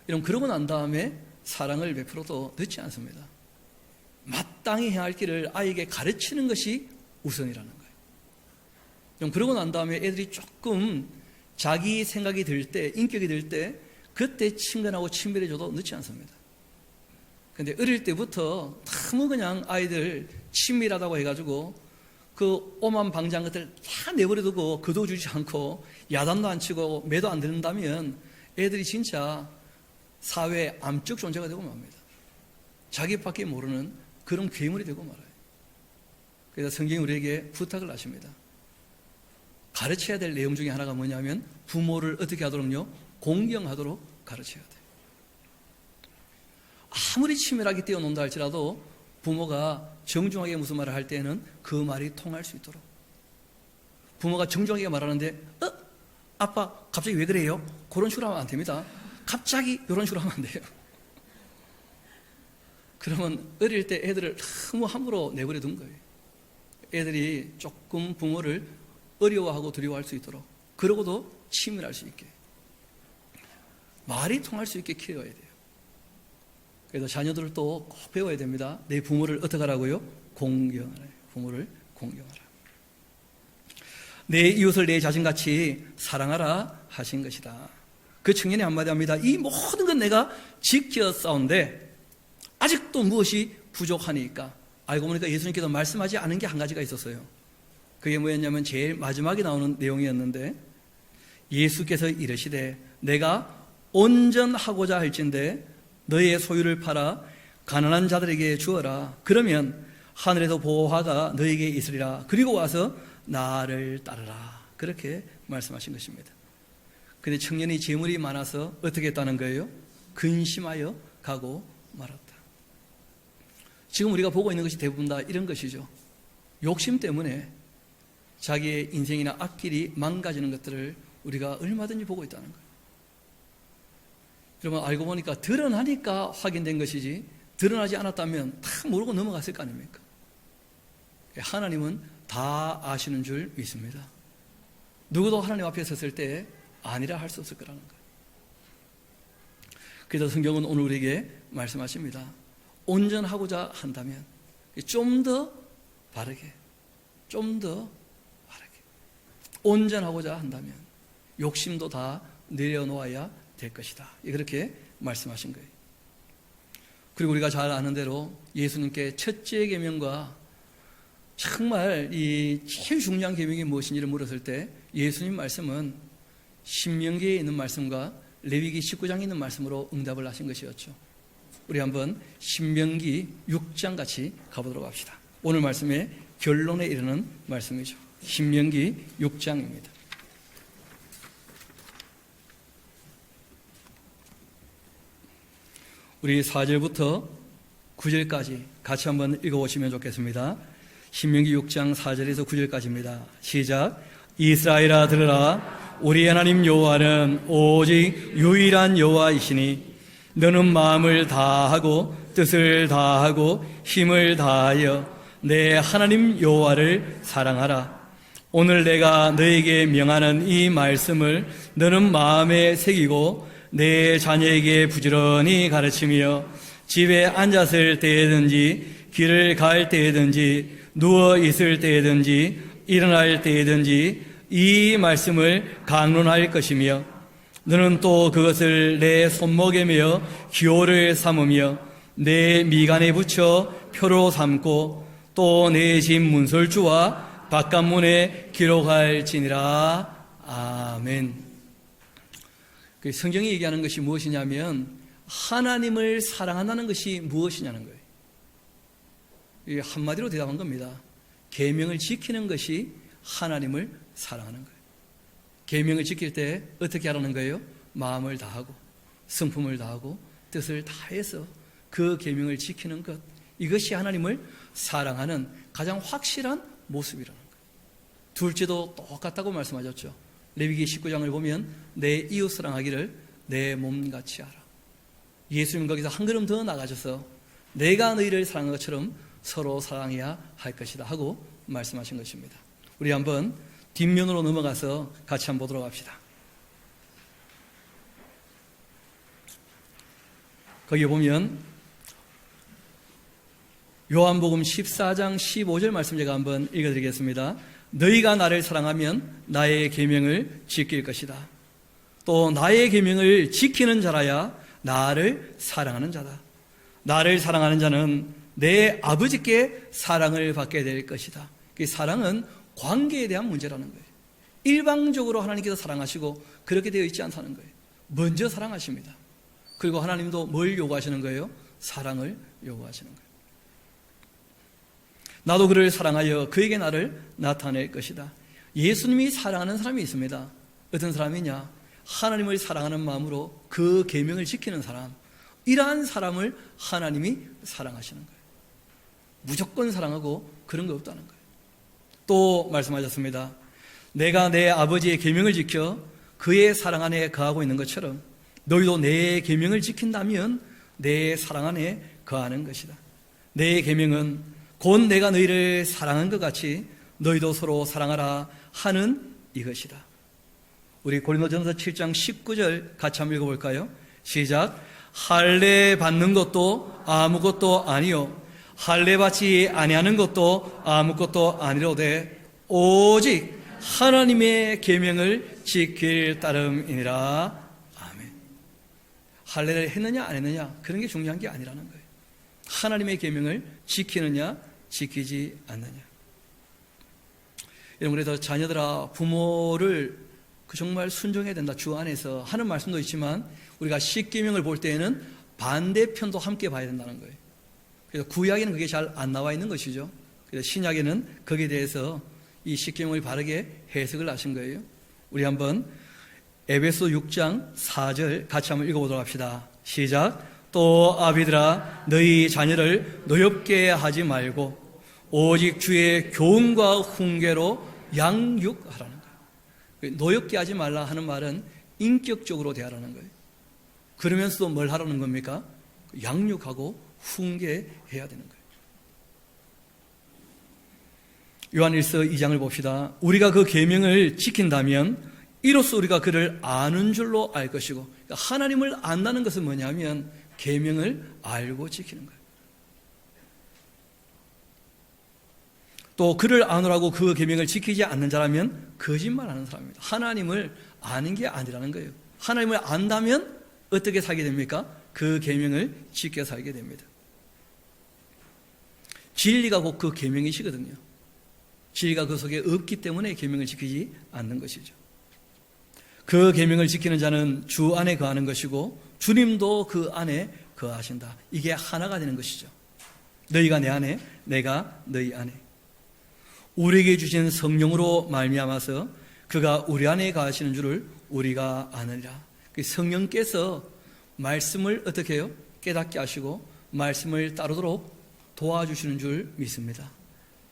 A: 여러분, 그러고 난 다음에 사랑을 베풀어도 늦지 않습니다. 마땅히 행할 길을 아이에게 가르치는 것이 우선이라는 거예요. 여러분, 그러고 난 다음에 애들이 조금 자기 생각이 들 때, 인격이 들 때 그때 친근하고 친밀해져도 늦지 않습니다. 그런데 어릴 때부터 너무 그냥 아이들 친밀하다고 해가지고 그 오만 방자한 것들 다 내버려두고 거둬주지 않고 야단도 안 치고 매도 안 듣는다면 애들이 진짜 사회의 암적 존재가 되고 맙니다. 자기밖에 모르는 그런 괴물이 되고 말아요. 그래서 성경이 우리에게 부탁을 하십니다. 가르쳐야 될 내용 중에 하나가 뭐냐면 부모를 어떻게 하도록요? 공경하도록 가르쳐야 돼요. 아무리 치밀하게 띄워놓는다 할지라도 부모가 정중하게 무슨 말을 할 때는 그 말이 통할 수 있도록. 부모가 정중하게 말하는데 아빠 갑자기 왜 그래요? 그런 식으로 하면 안 됩니다. 갑자기 이런 식으로 하면 안 돼요. 그러면 어릴 때 애들을 너무 함부로 내버려 둔 거예요. 애들이 조금 부모를 어려워하고 두려워할 수 있도록, 그러고도 치밀할 수 있게, 말이 통할 수 있게 키워야 돼요. 그래서 자녀들도 꼭 배워야 됩니다. 내 부모를 어떻게 하라고요? 공경하라. 부모를 공경하라. 내 이웃을 내 자신같이 사랑하라 하신 것이다. 그 청년이 한마디 합니다. 이 모든 건 내가 지켰사온데 아직도 무엇이 부족하니까. 알고 보니까 예수님께서 말씀하지 않은 게 한 가지가 있었어요. 그게 뭐였냐면 제일 마지막에 나오는 내용이었는데, 예수께서 이르시되 내가 온전하고자 할진대 너의 소유를 팔아 가난한 자들에게 주어라. 그러면 하늘에서 보화가 너에게 있으리라. 그리고 와서 나를 따르라. 그렇게 말씀하신 것입니다. 근데 청년이 재물이 많아서 어떻게 했다는 거예요? 근심하여 가고 말았다. 지금 우리가 보고 있는 것이 대부분 다 이런 것이죠. 욕심 때문에 자기의 인생이나 앞길이 망가지는 것들을 우리가 얼마든지 보고 있다는 거예요. 여러분, 알고 보니까 드러나니까 확인된 것이지 드러나지 않았다면 다 모르고 넘어갔을 거 아닙니까? 하나님은 다 아시는 줄 믿습니다. 누구도 하나님 앞에 섰을 때 아니라 할 수 없을 거라는 거예요. 그래서 성경은 오늘 우리에게 말씀하십니다. 온전하고자 한다면 좀 더 바르게, 좀 더 바르게 온전하고자 한다면 욕심도 다 내려놓아야 될 것이다. 그렇게 말씀하신 거예요. 그리고 우리가 잘 아는 대로 예수님께 첫째 계명과 정말 이 제일 중요한 계명이 무엇인지를 물었을 때 예수님 말씀은 신명기에 있는 말씀과 레위기 19장에 있는 말씀으로 응답을 하신 것이었죠. 우리 한번 신명기 6장 같이 가보도록 합시다. 오늘 말씀의 결론에 이르는 말씀이죠. 신명기 6장입니다. 우리 4절부터 9절까지 같이 한번 읽어보시면 좋겠습니다. 신명기 6장 4절에서 9절까지입니다. 시작. 이스라엘아 들으라. 우리 하나님 여호와는 오직 유일한 여호와이시니 너는 마음을 다하고 뜻을 다하고 힘을 다하여 내 하나님 여호와를 사랑하라. 오늘 내가 너에게 명하는 이 말씀을 너는 마음에 새기고 내 자녀에게 부지런히 가르치며 집에 앉았을 때든지 길을 갈 때든지 누워 있을 때든지 일어날 때든지 이 말씀을 강론할 것이며 너는 또 그것을 내 손목에 메어 기호를 삼으며 내 미간에 붙여 표로 삼고 또 내 집 문설주와 바깥문에 기록할지니라. 아멘. 성경이 얘기하는 것이 무엇이냐면 하나님을 사랑한다는 것이 무엇이냐는 거예요. 한마디로 대답한 겁니다. 계명을 지키는 것이 하나님을 사랑하는 거예요. 계명을 지킬 때 어떻게 하라는 거예요? 마음을 다하고 성품을 다하고 뜻을 다해서 그 계명을 지키는 것, 이것이 하나님을 사랑하는 가장 확실한 모습이라는 거예요. 둘째도 똑같다고 말씀하셨죠. 레위기 19장을 보면 내 이웃 사랑하기를 내 몸같이 하라. 예수님 거기서 한 걸음 더 나가셔서 내가 너희를 사랑한 것처럼 서로 사랑해야 할 것이다 하고 말씀하신 것입니다. 우리 한번 뒷면으로 넘어가서 같이 한번 보도록 합시다. 거기 보면 요한복음 14장 15절 말씀 제가 한번 읽어드리겠습니다. 너희가 나를 사랑하면 나의 계명을 지킬 것이다. 또 나의 계명을 지키는 자라야 나를 사랑하는 자다. 나를 사랑하는 자는 내 아버지께 사랑을 받게 될 것이다. 그 사랑은 관계에 대한 문제라는 거예요. 일방적으로 하나님께서 사랑하시고 그렇게 되어 있지 않다는 거예요. 먼저 사랑하십니다. 그리고 하나님도 뭘 요구하시는 거예요? 사랑을 요구하시는 거예요. 나도 그를 사랑하여 그에게 나를 나타낼 것이다. 예수님이 사랑하는 사람이 있습니다. 어떤 사람이냐? 하나님을 사랑하는 마음으로 그 계명을 지키는 사람. 이러한 사람을 하나님이 사랑하시는 거예요. 무조건 사랑하고 그런 거 없다는 거예요. 또 말씀하셨습니다. 내가 내 아버지의 계명을 지켜 그의 사랑 안에 거하고 있는 것처럼 너희도 내 계명을 지킨다면 내 사랑 안에 거하는 것이다. 내 계명은 곧 내가 너희를 사랑한 것 같이 너희도 서로 사랑하라 하는 이것이다. 우리 고린도전서 7장 19절 같이 한번 읽어볼까요? 시작. 할례 받는 것도 아무것도 아니요 할례받지 아니하는 것도 아무것도 아니로되 오직 하나님의 계명을 지킬 따름이니라. 아멘. 할례를 했느냐 안 했느냐 그런 게 중요한 게 아니라는 거예요. 하나님의 계명을 지키느냐 지키지 않느냐. 여러분, 그래서 자녀들아 부모를 정말 순종해야 된다. 주 안에서 하는 말씀도 있지만 우리가 십계명을 볼 때에는 반대편도 함께 봐야 된다는 거예요. 그래서 구약에는 그게 잘 안 나와 있는 것이죠. 그래서 신약에는 거기에 대해서 이 십계명을 바르게 해석을 하신 거예요. 우리 한번 에베소 6장 4절 같이 한번 읽어보도록 합시다. 시작. 또 아비들아 너희 자녀를 노엽게 하지 말고 오직 주의 교훈과 훈계로 양육하라는 거예요. 노엽게 하지 말라 하는 말은 인격적으로 대하라는 거예요. 그러면서도 뭘 하라는 겁니까? 양육하고 훈계해야 되는 거예요. 요한일서 2장을 봅시다. 우리가 그 계명을 지킨다면 이로써 우리가 그를 아는 줄로 알 것이고, 그러니까 하나님을 안다는 것은 뭐냐면 계명을 알고 지키는 거예요. 또 그를 아노라고 그 계명을 지키지 않는 자라면 거짓말하는 사람입니다. 하나님을 아는 게 아니라는 거예요. 하나님을 안다면 어떻게 살게 됩니까? 그 계명을 지켜 살게 됩니다. 진리가 곧 그 계명이시거든요. 진리가 그 속에 없기 때문에 계명을 지키지 않는 것이죠. 그 계명을 지키는 자는 주 안에 거하는 것이고 주님도 그 안에 거하신다. 이게 하나가 되는 것이죠. 너희가 내 안에, 내가 너희 안에. 우리에게 주신 성령으로 말미암아서 그가 우리 안에 거하시는 줄을 우리가 아느니라. 성령께서 말씀을 어떻게 해요? 깨닫게 하시고 말씀을 따르도록 도와주시는 줄 믿습니다.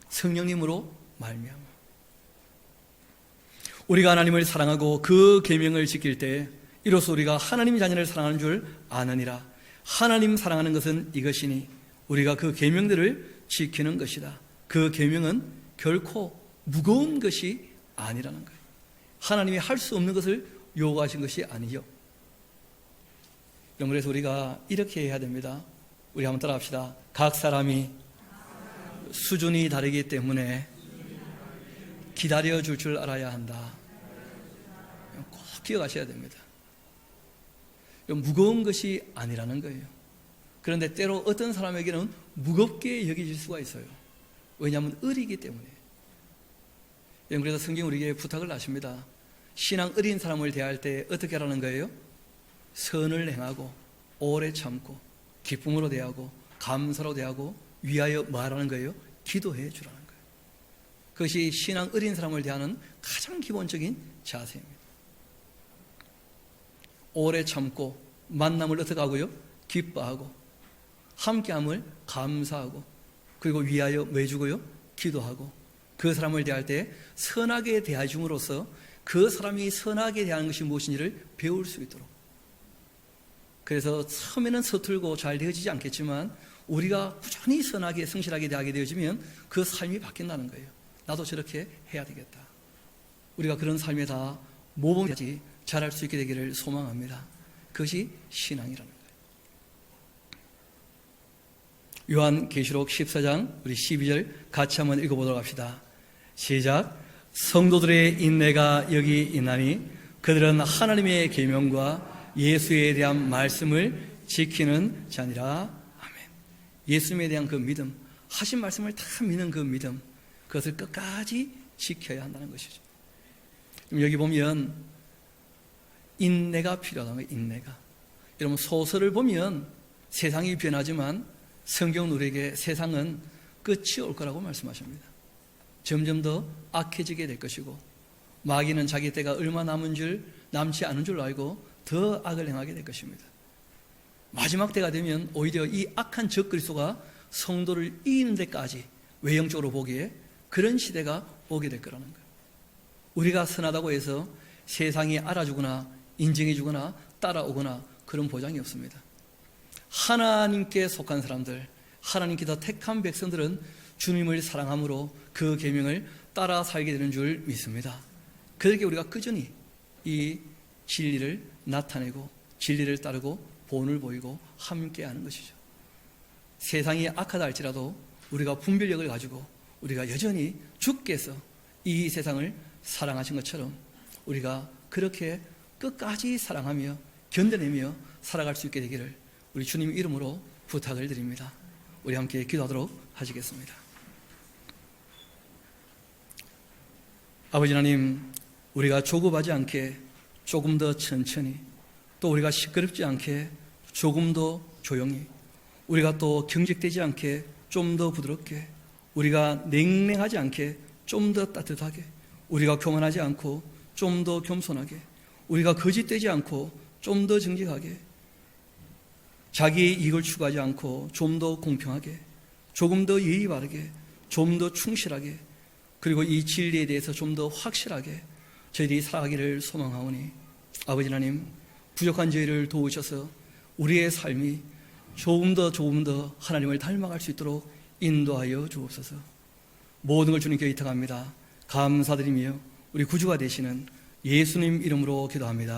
A: 성령님으로 말미암아. 우리가 하나님을 사랑하고 그 계명을 지킬 때 이로써 우리가 하나님의 자녀를 사랑하는 줄 아느니라. 하나님 사랑하는 것은 이것이니 우리가 그 계명들을 지키는 것이다. 그 계명은 결코 무거운 것이 아니라는 거예요. 하나님이 할 수 없는 것을 요구하신 것이 아니죠. 그래서 우리가 이렇게 해야 됩니다. 우리 한번 따라합시다. 각 사람이 수준이 다르기 때문에 기다려줄 줄 알아야 한다. 꼭 기억하셔야 됩니다. 무거운 것이 아니라는 거예요. 그런데 때로 어떤 사람에게는 무겁게 여겨질 수가 있어요. 왜냐하면 어리기 때문에. 그래서 성경 우리에게 부탁을 하십니다. 신앙 어린 사람을 대할 때 어떻게 하라는 거예요? 선을 행하고 오래 참고 기쁨으로 대하고 감사로 대하고 위하여 말하는 거예요? 기도해 주라는 거예요. 그것이 신앙 어린 사람을 대하는 가장 기본적인 자세입니다. 오래 참고 만남을 어떻게 하고요? 기뻐하고 함께함을 감사하고 그리고 위하여 왜 주고요? 기도하고 그 사람을 대할 때 선하게 대해줌으로써 그 사람이 선하게 대하는 것이 무엇인지를 배울 수 있도록. 그래서 처음에는 서툴고 잘 되어지지 않겠지만 우리가 꾸준히 선하게 성실하게 대하게 되어지면 그 삶이 바뀐다는 거예요. 나도 저렇게 해야 되겠다. 우리가 그런 삶에 다 모범까지 잘할 수 있게 되기를 소망합니다. 그것이 신앙이라는 거예요. 요한계시록 14장 우리 12절 같이 한번 읽어보도록 합시다. 시작. 성도들의 인내가 여기 있나니 그들은 하나님의 계명과 예수에 대한 말씀을 지키는 자니라. 아멘. 예수님에 대한 그 믿음, 하신 말씀을 다 믿는 그 믿음, 그것을 끝까지 지켜야 한다는 것이죠. 여기 보면 인내가 필요하다는 거예요. 인내가. 여러분 소설을 보면 세상이 변하지만 성경 우리에게 세상은 끝이 올 거라고 말씀하십니다. 점점 더 악해지게 될 것이고 마귀는 자기 때가 얼마 남지 않은 줄 알고 더 악을 행하게 될 것입니다. 마지막 때가 되면 오히려 이 악한 적그리스도가 성도를 이기는 데까지 외형적으로 보기에 그런 시대가 오게 될 거라는 거예요. 우리가 선하다고 해서 세상이 알아주거나 인정해주거나 따라오거나 그런 보장이 없습니다. 하나님께 속한 사람들, 하나님께서 택한 백성들은 주님을 사랑함으로 그 계명을 따라 살게 되는 줄 믿습니다. 그렇게 우리가 꾸준히 이 진리를 나타내고 진리를 따르고 본을 보이고 함께하는 것이죠. 세상이 악하다 할지라도 우리가 분별력을 가지고 우리가 여전히 주께서 이 세상을 사랑하신 것처럼 우리가 그렇게 끝까지 사랑하며 견뎌내며 살아갈 수 있게 되기를 우리 주님 이름으로 부탁을 드립니다. 우리 함께 기도하도록 하시겠습니다. 아버지 하나님, 우리가 조급하지 않게 조금 더 천천히, 또 우리가 시끄럽지 않게 조금 더 조용히, 우리가 또 경직되지 않게 좀 더 부드럽게, 우리가 냉랭하지 않게 좀 더 따뜻하게, 우리가 교만하지 않고 좀 더 겸손하게, 우리가 거짓되지 않고 좀 더 정직하게, 자기의 이익을 추구하지 않고 좀 더 공평하게, 조금 더 예의 바르게, 좀 더 충실하게, 그리고 이 진리에 대해서 좀 더 확실하게 저희들이 살아가기를 소망하오니 아버지 하나님, 부족한 저희를 도우셔서 우리의 삶이 조금 더 하나님을 닮아갈 수 있도록 인도하여 주옵소서. 모든 걸 주님께 의탁합니다. 감사드리며 우리 구주가 되시는 예수님 이름으로 기도합니다.